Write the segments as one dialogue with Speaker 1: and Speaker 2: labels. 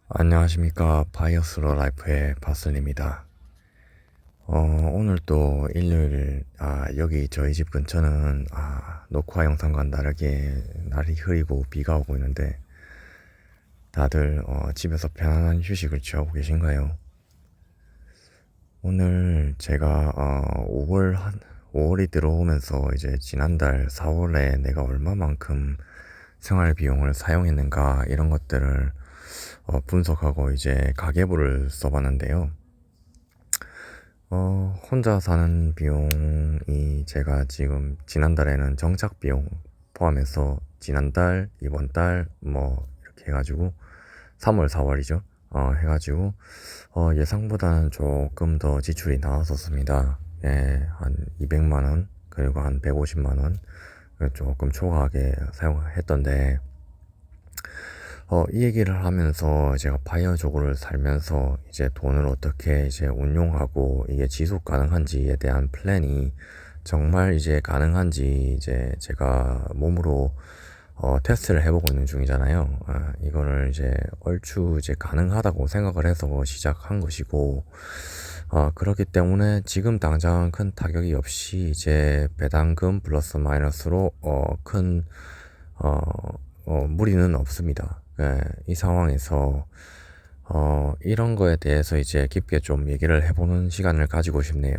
Speaker 1: 안녕하십니까. 바이오스로 라이프의 바슬입니다. 오늘 또 일요일, 여기 저희 집 근처는, 녹화 영상과는 다르게 날이 흐리고 비가 오고 있는데, 다들, 집에서 편안한 휴식을 취하고 계신가요? 오늘 제가, 5월이 들어오면서 이제 지난달 4월에 내가 얼마만큼 생활 비용을 사용했는가, 이런 것들을 분석하고 이제 가계부를 써봤는데요. 혼자 사는 비용이 제가 지금 지난달에는 정착 비용 포함해서 지난달, 이번 달, 뭐, 이렇게 해가지고 3월, 4월이죠. 해가지고, 예상보다는 조금 더 지출이 나왔었습니다. 예, 한 200만원, 그리고 한 150만원, 조금 초과하게 사용했던데, 이 얘기를 하면서 제가 바이오적으로 살면서 이제 돈을 어떻게 이제 운용하고 이게 지속 가능한지에 대한 플랜이 정말 이제 가능한지 이제 제가 몸으로 테스트를 해보고 있는 중이잖아요. 이거를 이제 얼추 이제 가능하다고 생각을 해서 시작한 것이고, 그렇기 때문에 지금 당장 큰 타격이 없이 이제 배당금 플러스 마이너스로 어, 무리는 없습니다. 예, 이 상황에서 이런 거에 대해서 이제 깊게 좀 얘기를 해보는 시간을 가지고 싶네요.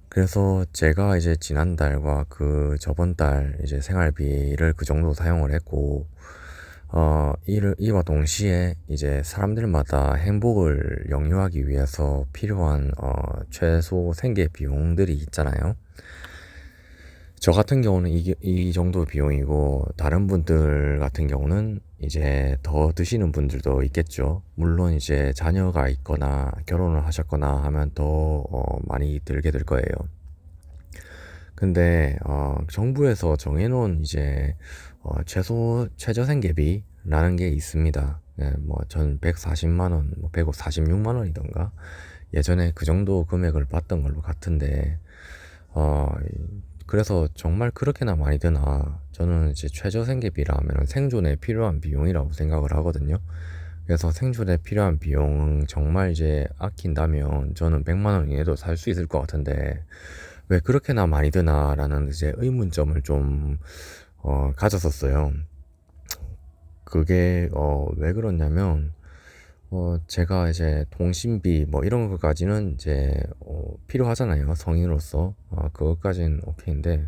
Speaker 1: 그래서 제가 이제 지난달과 그 저번 달 이제 생활비를 그 정도 사용을 했고, 이와 동시에 이제 사람들마다 행복을 영유하기 위해서 필요한, 최소 생계 비용들이 있잖아요. 저 같은 경우는 이 정도 비용이고, 다른 분들 같은 경우는 이제 더 드시는 분들도 있겠죠. 물론 이제 자녀가 있거나 결혼을 하셨거나 하면 더 많이 들게 될 거예요. 근데 정부에서 정해놓은 이제 최저생계비라는 게 있습니다. 예, 뭐전 140만 원, 뭐 146만 원이던가 예전에 그 정도 금액을 받던 걸로 같은데 그래서 정말 그렇게나 많이 드나 저는 이제 최저생계비라면 생존에 필요한 비용이라고 생각을 하거든요. 그래서 생존에 필요한 비용 정말 이제 아낀다면 저는 100만 원 이내도 살 수 있을 것 같은데 왜 그렇게나 많이 드나라는 이제 의문점을 좀 가졌었어요. 그게 왜 그러냐면 제가 이제 통신비 뭐 이런 것까지는 이제 필요하잖아요. 성인으로서 그것까지는 오케이인데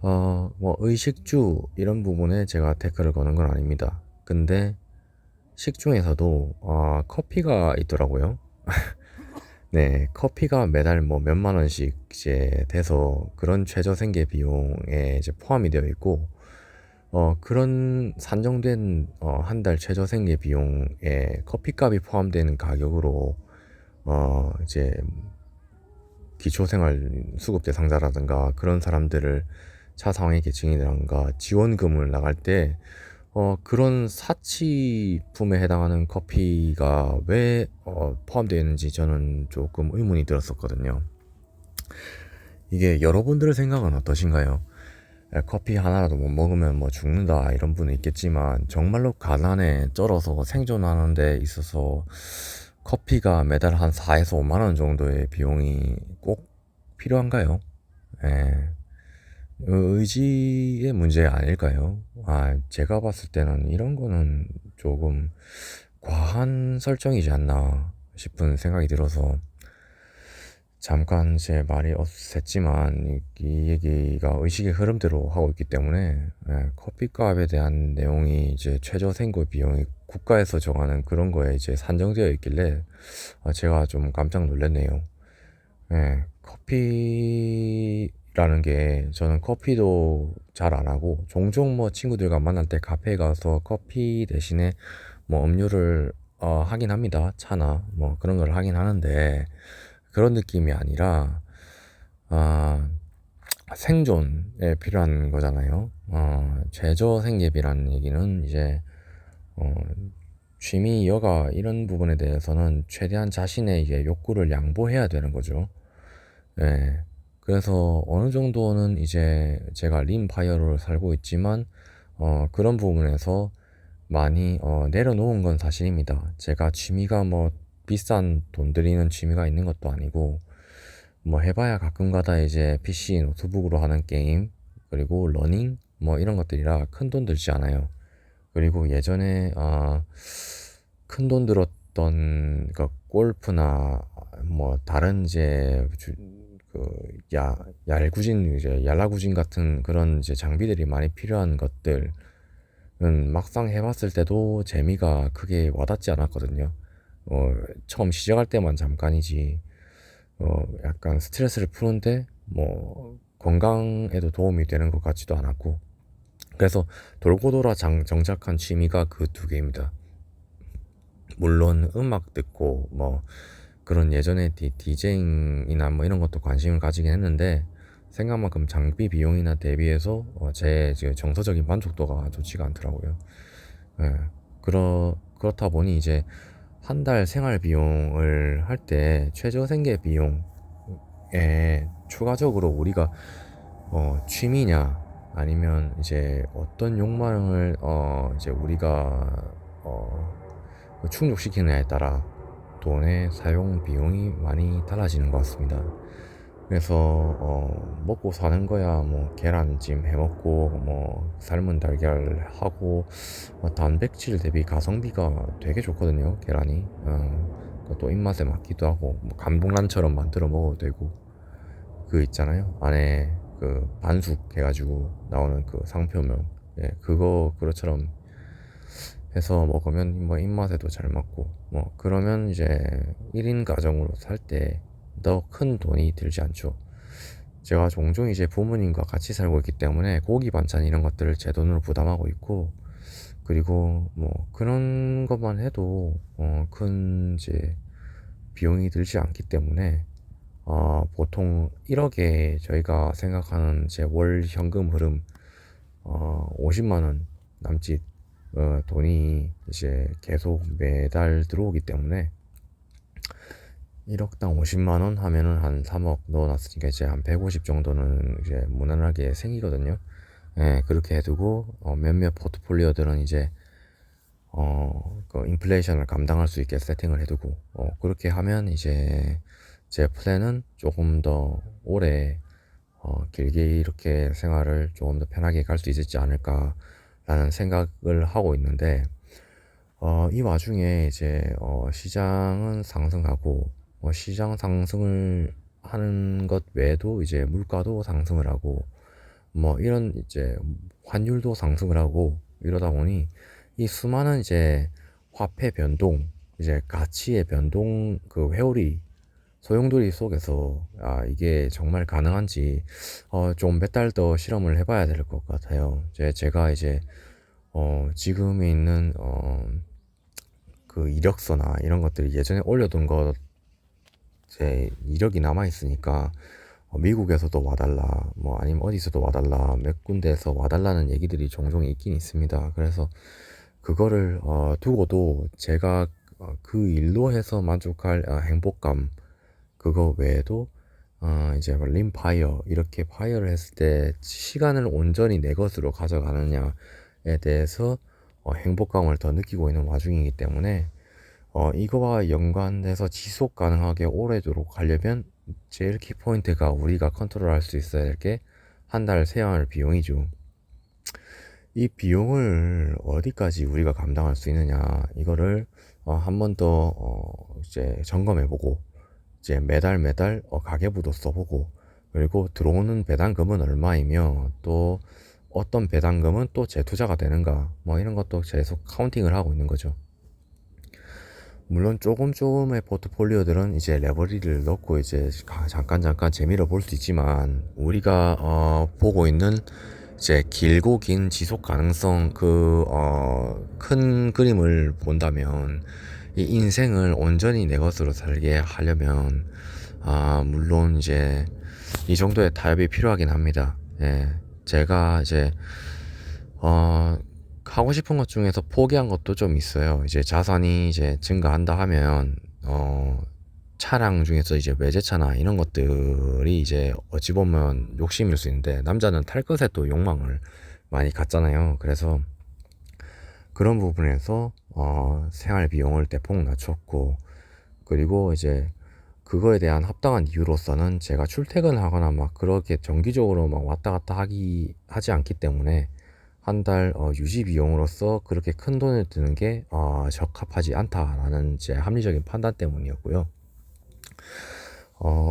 Speaker 1: 뭐 의식주 이런 부분에 제가 태클을 거는 건 아닙니다. 근데 식중에서도 커피가 있더라고요. 네, 커피가 매달 뭐 몇만 원씩 이제 돼서 그런 최저 생계 비용에 이제 포함이 되어 있고, 그런 산정된 한 달 최저 생계 비용에 커피값이 포함되는 가격으로 이제 기초생활 수급 대상자라든가 그런 사람들을 차상위 계층이라든가 지원금을 나갈 때 그런 사치품에 해당하는 커피가 왜 포함되어 있는지 저는 조금 의문이 들었었거든요. 이게 여러분들의 생각은 어떠신가요? 커피 하나라도 못 먹으면 뭐 죽는다 이런 분은 있겠지만 정말로 가난에 쩔어서 생존하는 데 있어서 커피가 매달 한 4에서 5만 원 정도의 비용이 꼭 필요한가요? 예. 의지의 문제 아닐까요? 제가 봤을 때는 이런 거는 조금 과한 설정이지 않나 싶은 생각이 들어서 잠깐 제 말이 어색했지만 이 얘기가 의식의 흐름대로 하고 있기 때문에 커피값에 대한 내용이 이제 최저 생고 비용이 국가에서 정하는 그런 거에 이제 산정되어 있길래 제가 좀 깜짝 놀랐네요. 커피라는 게 저는 커피도 잘 안 하고 종종 뭐 친구들과 만날 때 카페에 가서 커피 대신에 뭐 음료를 하긴 합니다. 차나 뭐 그런 걸 하긴 하는데 그런 느낌이 아니라 아, 생존에 필요한 거잖아요. 최저생계비라는 얘기는 이제 어, 취미, 여가 이런 부분에 대해서는 최대한 자신의 이제 욕구를 양보해야 되는 거죠. 예. 그래서 어느 정도는 이제 제가 림파이어로 살고 있지만 그런 부분에서 많이 내려놓은 건 사실입니다. 제가 취미가 뭐 비싼 돈 들이는 취미가 있는 것도 아니고 뭐 해봐야 가끔가다 이제 PC 노트북으로 하는 게임 그리고 러닝 뭐 이런 것들이라 큰 돈 들지 않아요. 그리고 예전에 큰 돈 들었던 그 골프나 뭐 다른 이제 그 얄구진 이제 얄라구진 같은 그런 이제 장비들이 많이 필요한 것들은 막상 해봤을 때도 재미가 크게 와닿지 않았거든요. 처음 시작할 때만 잠깐이지. 약간 스트레스를 푸는데 뭐 건강에도 도움이 되는 것 같지도 않았고. 그래서 돌고 돌아 정착한 취미가 그 두 개입니다. 물론 음악 듣고 뭐 그런 예전에 디제잉이나 뭐 이런 것도 관심을 가지긴 했는데 생각만큼 장비 비용이나 대비해서 제 지금 정서적인 만족도가 좋지가 않더라고요. 예. 그렇다 보니 이제 한 달 생활 비용을 할 때 최저 생계 비용에 추가적으로 우리가 취미냐 아니면 이제 어떤 욕망을 이제 우리가 충족시키느냐에 따라 돈의 사용 비용이 많이 달라지는 것 같습니다. 그래서 먹고 사는 거야 뭐 계란찜 해 먹고 뭐 삶은 달걀 하고 단백질 대비 가성비가 되게 좋거든요 계란이. 그것도 입맛에 맞기도 하고 뭐 감봉란처럼 만들어 먹어도 되고 그 있잖아요 안에 그 반숙 해가지고 나오는 그 상표명. 예, 그거 그것처럼 해서 먹으면 뭐 입맛에도 잘 맞고 뭐 그러면 이제 1인 가정으로 살 때 더 큰 돈이 들지 않죠. 제가 종종 이제 부모님과 같이 살고 있기 때문에 고기 반찬 이런 것들을 제 돈으로 부담하고 있고 그리고 뭐 그런 것만 해도 큰 이제 비용이 들지 않기 때문에 보통 1억에 저희가 생각하는 제 월 현금 흐름 50만 원 남짓 돈이 이제 계속 매달 들어오기 때문에 1억당 50만 원 하면은 한 3억 넣어놨으니까 이제 한 150 정도는 이제 무난하게 생기거든요. 예, 그렇게 해두고 몇몇 포트폴리오들은 이제 그 인플레이션을 감당할 수 있게 세팅을 해두고 그렇게 하면 이제 제 플랜은 조금 더 오래 길게 이렇게 생활을 조금 더 편하게 갈 수 있지 않을까라는 생각을 하고 있는데 이 와중에 이제 시장은 상승하고 시장 상승을 하는 것 외에도 이제 물가도 상승을 하고 뭐 이런 이제 환율도 상승을 하고 이러다 보니 이 수많은 이제 화폐 변동 이제 가치의 변동 그 회오리 소용돌이 속에서 이게 정말 가능한지 좀 몇 달 더 실험을 해봐야 될 것 같아요. 제가 이제 지금 있는 그 이력서나 이런 것들이 예전에 올려둔 것 제 이력이 남아 있으니까 미국에서도 와달라 뭐 아니면 어디서도 와달라 몇 군데에서 와달라는 얘기들이 종종 있긴 있습니다. 그래서 그거를 두고도 제가 그 일로 해서 만족할 행복감 그거 외에도 이제 뭐 림파이어 이렇게 파이어를 했을 때 시간을 온전히 내 것으로 가져가느냐에 대해서 행복감을 더 느끼고 있는 와중이기 때문에 이거와 연관돼서 지속 가능하게 오래도록 가려면 제일 키포인트가 우리가 컨트롤할 수 있어야 될 게 한 달 세안할 비용이죠. 이 비용을 어디까지 우리가 감당할 수 있느냐 이거를 한 번 더 이제 점검해보고 이제 매달 매달 가계부도 써보고 그리고 들어오는 배당금은 얼마이며 또 어떤 배당금은 또 재투자가 되는가 뭐 이런 것도 계속 카운팅을 하고 있는 거죠. 물론 조금 조금의 포트폴리오들은 이제 레버리를 넣고 이제 잠깐 재미를 볼 수 있지만 우리가 보고 있는 이제 길고 긴 지속 가능성 그 큰 그림을 본다면 이 인생을 온전히 내 것으로 살게 하려면 물론 이제 이 정도의 타협이 필요하긴 합니다. 예, 제가 이제 하고 싶은 것 중에서 포기한 것도 좀 있어요. 이제 자산이 이제 증가한다 하면 차량 중에서 이제 외제차나 이런 것들이 이제 어찌 보면 욕심일 수 있는데 남자는 탈 것에 또 욕망을 많이 갖잖아요. 그래서 그런 부분에서 생활 비용을 대폭 낮췄고, 그리고 이제 그거에 대한 합당한 이유로서는 제가 출퇴근하거나 막 그렇게 정기적으로 막 왔다 갔다 하지 않기 때문에 한 달 유지 비용으로서 그렇게 큰 돈을 드는 게 적합하지 않다라는 제 합리적인 판단 때문이었고요.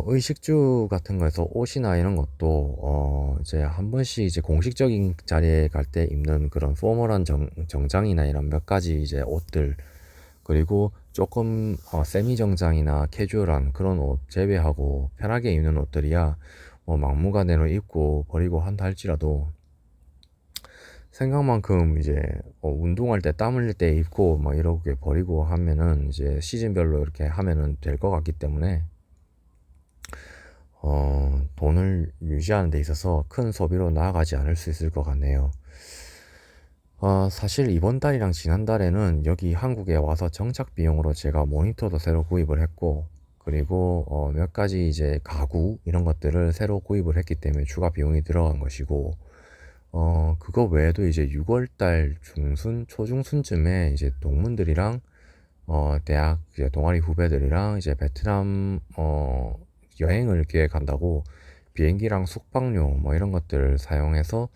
Speaker 1: 의식주 같은 거에서 옷이나 이런 것도 이제 한 번씩 이제 공식적인 자리에 갈 때 입는 그런 포멀한 정장이나 이런 몇 가지 이제 옷들, 그리고 조금 세미 정장이나 캐주얼한 그런 옷 제외하고 편하게 입는 옷들이야 뭐 막무가내로 입고 버리고 한다 할지라도, 생각만큼 이제 운동할 때 땀 흘릴 때 입고 막 이렇게 버리고 하면은 이제 시즌별로 이렇게 하면은 될 것 같기 때문에 돈을 유지하는 데 있어서 큰 소비로 나아가지 않을 수 있을 것 같네요. 사실 이번 달이랑 지난달에는 여기 한국에 와서 정착 비용으로 제가 모니터도 새로 구입을 했고, 그리고 몇 가지 이제 가구 이런 것들을 새로 구입을 했기 때문에 추가 비용이 들어간 것이고, 그거 외에도 이제 6월 달 중순, 초중순쯤에 이제 동문들이랑 대학 이제 동아리 후배들이랑 이제 베트남 여행을 계획한다고 비행기랑 숙박료 뭐 이런 것들을 사용해서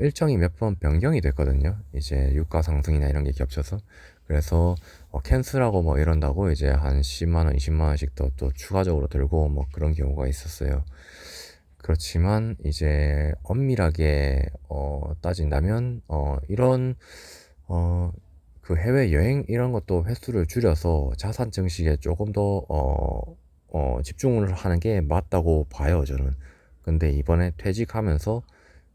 Speaker 1: 일정이 몇 번 변경이 됐거든요. 이제 유가 상승이나 이런 게 겹쳐서. 그래서 캔슬하고 뭐 이런다고 이제 한 10만 원, 20만 원씩 또 추가적으로 들고 뭐 그런 경우가 있었어요. 그렇지만 이제 엄밀하게 따진다면 이런 어, 그 해외 여행 이런 것도 횟수를 줄여서 자산 증식에 조금 더 집중을 하는 게 맞다고 봐요, 저는. 근데 이번에 퇴직하면서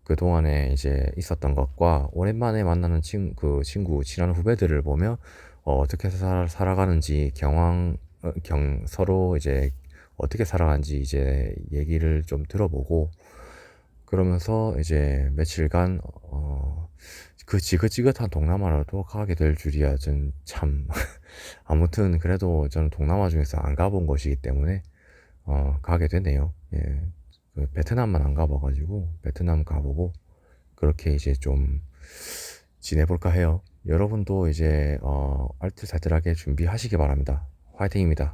Speaker 1: 그동안에 이제 있었던 것과 오랜만에 만나는 친구, 친한 후배들을 보며 떻게 살아가는지 서로 이제 어떻게 살아가는지 이제 얘기를 좀 들어보고, 그러면서 이제 며칠간 그 지긋지긋한 동남아라도 가게 될 줄이야. 전 참 아무튼 그래도 저는 동남아 중에서 안 가본 곳이기 때문에 가게 되네요. 예. 그 베트남만 안 가봐가지고 베트남 가보고 그렇게 이제 좀 지내볼까 해요. 여러분도 이제 알뜰살뜰하게 준비하시기 바랍니다. 화이팅입니다.